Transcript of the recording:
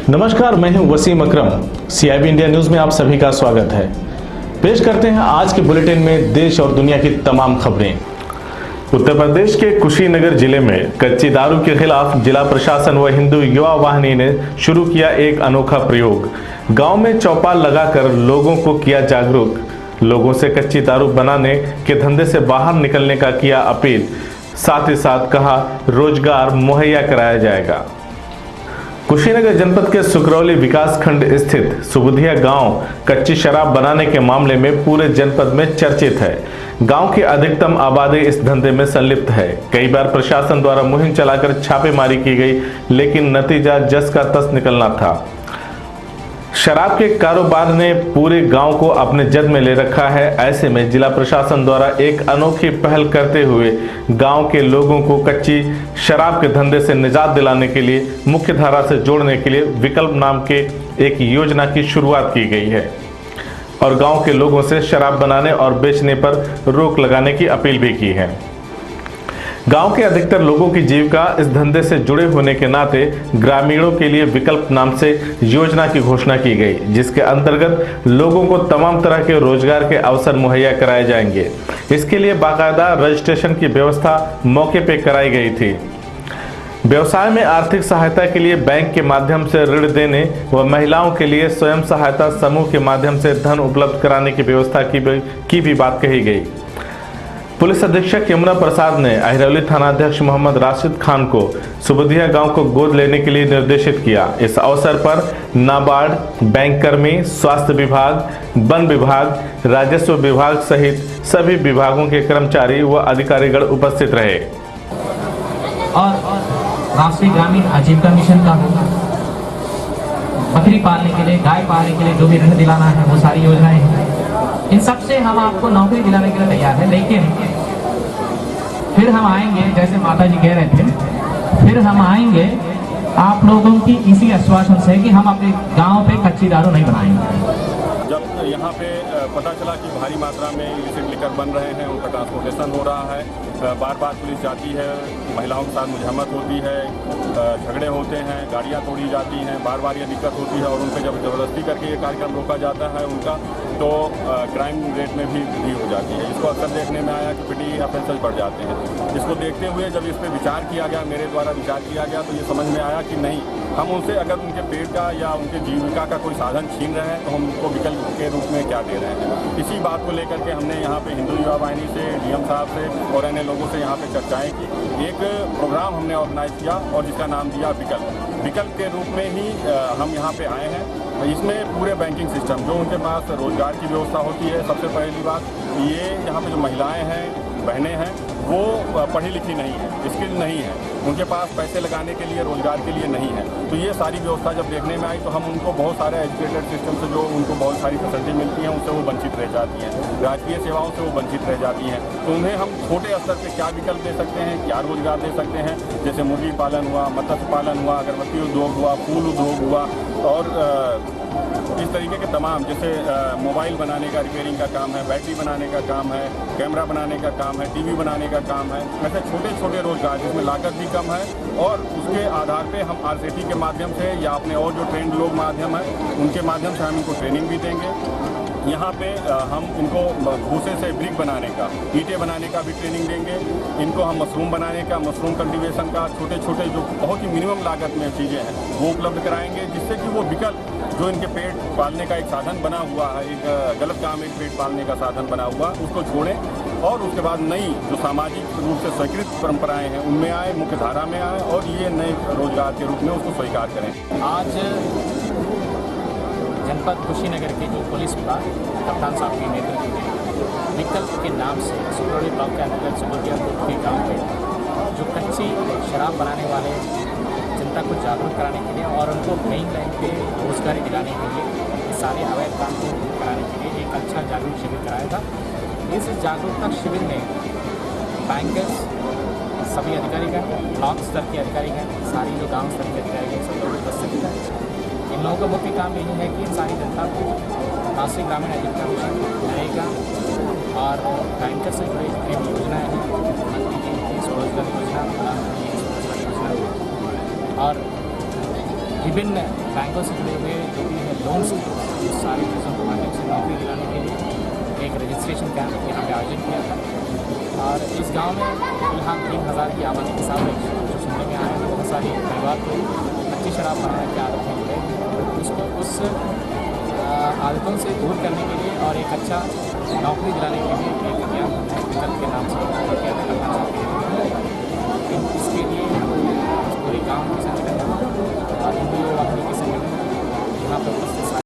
नमस्कार, मैं हूं वसीम अकरम। CIB इंडिया न्यूज में आप सभी का स्वागत है। पेश करते हैं आज के बुलेटिन में देश और दुनिया की तमाम खबरें। उत्तर प्रदेश के कुशीनगर जिले में कच्ची दारू के खिलाफ जिला प्रशासन व हिंदू युवा वाहिनी ने शुरू किया एक अनोखा प्रयोग। गांव में चौपाल लगाकर लोगों को किया जागरूक। लोगों से कच्ची दारू बनाने के धंधे से बाहर निकलने का किया अपील। साथ ही साथ कहा रोजगार मुहैया कराया जाएगा। कुशीनगर जनपद के सुकरौली विकास खंड स्थित सुबुधिया गांव कच्ची शराब बनाने के मामले में पूरे जनपद में चर्चित है। गांव की अधिकतम आबादी इस धंधे में संलिप्त है। कई बार प्रशासन द्वारा मुहिम चलाकर छापेमारी की गई, लेकिन नतीजा जस का तस निकलना था। शराब के कारोबार ने पूरे गांव को अपने जद में ले रखा है। ऐसे में जिला प्रशासन द्वारा एक अनोखी पहल करते हुए गांव के लोगों को कच्ची शराब के धंधे से निजात दिलाने के लिए मुख्य धारा से जोड़ने के लिए विकल्प नाम के एक योजना की शुरुआत की गई है और गांव के लोगों से शराब बनाने और बेचने पर रोक लगाने की अपील भी की है। गांव के अधिकतर लोगों की जीविका इस धंधे से जुड़े होने के नाते ग्रामीणों के लिए विकल्प नाम से योजना की घोषणा की गई, जिसके अंतर्गत लोगों को तमाम तरह के रोजगार के अवसर मुहैया कराए जाएंगे। इसके लिए बाकायदा रजिस्ट्रेशन की व्यवस्था मौके पर कराई गई थी। व्यवसाय में आर्थिक सहायता के लिए बैंक के माध्यम से ऋण देने व महिलाओं के लिए स्वयं सहायता समूह के माध्यम से धन उपलब्ध कराने की व्यवस्था की भी बात कही गई। पुलिस अधीक्षक यमुना प्रसाद ने अहिरौली थानाध्यक्ष मोहम्मद राशिद खान को सुबुधिया गांव को गोद लेने के लिए निर्देशित किया। इस अवसर पर नाबार्ड, बैंक कर्मी, स्वास्थ्य विभाग, वन विभाग, राजस्व विभाग सहित सभी विभागों के कर्मचारी व अधिकारीगण उपस्थित रहे। और राष्ट्रीय ग्रामीण आजीविका मिशन का होगा, बकरी पालने के लिए, गाय पालने के लिए जो भी ऋण दिलाना है वो सारी योजनाएं हैं। इन सब से हम आपको नौकरी दिलाने के लिए तैयार है, लेकिन फिर हम आएंगे, जैसे माता जी कह रहे थे, फिर हम आएंगे आप लोगों की इसी आश्वासन से कि हम अपने गांव पे कच्ची दारू नहीं बनाएंगे। जब यहाँ पे पता चला कि भारी मात्रा में इलिसिट लिकर बन रहे हैं, उनका ट्रांसपोर्टेशन हो रहा है, बार बार पुलिस जाती है, महिलाओं के साथ मुजाहमत होती है, झगड़े होते हैं, गाड़ियाँ तोड़ी जाती हैं, बार बार ये दिक्कत होती है और उन पर जब ज़बरदस्ती करके ये कार्यक्रम रोका जाता है उनका, तो क्राइम रेट में भी वृद्धि हो जाती है। इसको अक्सर देखने में आया कि पिटी ऑफेंसेस बढ़ जाते हैं। इसको देखते हुए जब इस पर विचार किया गया, मेरे द्वारा विचार किया गया, तो ये समझ में आया कि नहीं, हम उनसे अगर उनके पेट का या उनके जीविका का कोई साधन छीन रहे हैं तो हम उनको विकल्प के रूप में क्या दे रहे हैं। इसी बात को लेकर के हमने यहाँ पे हिंदू युवा वाहिनी से, डीएम साहब से और अन्य लोगों से यहाँ पे चर्चाएं की। एक प्रोग्राम हमने ऑर्गेनाइज किया और जिसका नाम दिया विकल्प के रूप में ही हम यहाँ पे आए हैं। इसमें पूरे बैंकिंग सिस्टम, जो उनके पास रोजगार की व्यवस्था होती है, सबसे पहली बात ये, यहाँ पे जो महिलाएं हैं, बहनें हैं, वो पढ़ी लिखी नहीं है, स्किल नहीं है, उनके पास पैसे लगाने के लिए, रोजगार के लिए नहीं है। तो ये सारी व्यवस्था जब देखने में आई तो हम उनको बहुत सारे एजुकेटेड सिस्टम से जो उनको बहुत सारी फैसिलिटी मिलती हैं उनसे वो वंचित रह जाती हैं, राजकीय सेवाओं से वो वंचित रह जाती हैं। तो उन्हें हम छोटे स्तर पर क्या विकल्प दे सकते हैं, क्या रोजगार दे सकते हैं, जैसे मुर्गी पालन हुआ, मत्स्य पालन हुआ, अगरबत्ती उद्योग हुआ, फूल उद्योग हुआ और इस तरीके के तमाम, जैसे मोबाइल बनाने का रिपेयरिंग का काम है, बैटरी बनाने का काम है, कैमरा बनाने का काम है, टीवी बनाने का काम है, ऐसे छोटे छोटे रोजगार जिसमें लागत भी कम है और उसके आधार पे हम RCT के माध्यम से या अपने और जो ट्रेंड लोग माध्यम है उनके माध्यम से हम इनको ट्रेनिंग भी देंगे। यहाँ पे हम इनको भूसे से ब्रिक बनाने का, ईंटें बनाने का भी ट्रेनिंग देंगे। इनको हम मशरूम बनाने का, मशरूम कल्टीवेशन का, छोटे छोटे जो बहुत ही मिनिमम लागत में चीज़ें हैं वो उपलब्ध कराएंगे, जिससे कि वो विकल्प जो इनके पेट पालने का एक साधन बना हुआ है, एक गलत काम, एक पेट पालने का साधन बना हुआ, उसको छोड़ें और उसके बाद नई जो सामाजिक रूप से स्वीकृत परंपराएं हैं उनमें आए, मुख्य धारा में आए और ये नए रोजगार के रूप में उसको स्वीकार करें। आज जनपद कुशीनगर के जो पुलिस विभाग कप्तान साहब के नेतृत्व में विकल्प के नाम से सुकरौली ब्लॉक के अंतर्गत सुबुधिया के गाँव में जो कच्ची शराब बनाने वाले जनता को जागरूक कराने के लिए और उनको मेन लाइन पे रोजगारी दिलाने के लिए, सारे अवैध काम को कराने के लिए एक अच्छा जागरूक शिविर कराया था। इस जागरूकता शिविर में बैंकर्स, सभी अधिकारीगण, ब्लॉक स्तर के अधिकारीगण, सारी जो गांव स्तर के अधिकारीगण सब लोग उपस्थित हैं। इन लोगों का मुख्य काम यही है कि इन सारी जनता को राष्ट्रीय ग्रामीण आजीविका मिशन, नरेगा और बैंकर से जुड़े जितने भी योजनाएँ हैं, मंत्री जी की स्वरोजगार योजना, प्रधानमंत्री जी की स्वरोजगार योजना और विभिन्न बैंकों से जुड़े हुए जो भी है लोन्स उस सारी चीज़ों के माध्यम से नौकरी दिलाने के लिए एक रजिस्ट्रेशन कैंप यहाँ पे आयोजित किया था। और इस गांव में फिलहाल 3000 की आबादी के साथ जो सुनने में आया है बहुत सारी परिवार को अच्छी शराब बनाने की आदत में जुड़े उसको उस आदतों से दूर करने के लिए और एक अच्छा नौकरी दिलाने के लिए एक अभियान विकल्प के नाम से किया था।